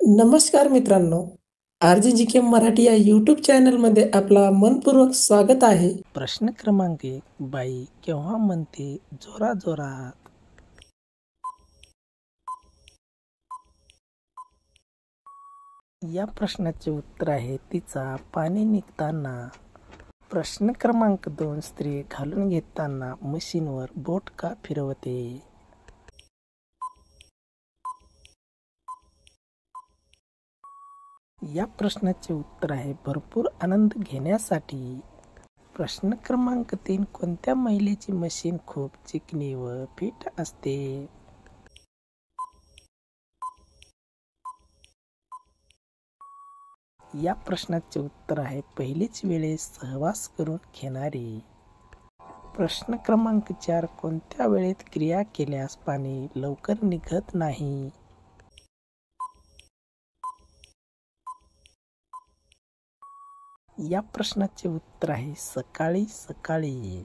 नमस्कार मित्रांनो, RJGK मराठी या यूट्यूब चॅनलमध्ये आपला मनपूर्वक स्वागत आहे. प्रश्न क्रमांक 1. बाई केव्हा म्हणते जोराजोरात? या प्रश्नाचे उत्तर आहे तिचा पाणी निघताना. प्रश्न क्रमांक 2. स्त्री घालून घेताना मशीनवर बोट का फिरवते? या प्रश्नाचे उत्तर आहे भरपूर आनंद घेण्यासाठी. प्रश्न क्रमांक 3. कोणत्या महिलेची मशीन खूप चिकनी व फिट असते? या प्रश्नाचे उत्तर आहे पहिलीच वेळेस सहवास करून घेणारी. प्रश्न क्रमांक 4. कोणत्या वेळेत क्रिया केल्यास पाणी लवकर निघत नाही? या प्रश्नाचे उत्तर आहे सकाळी सकाळी.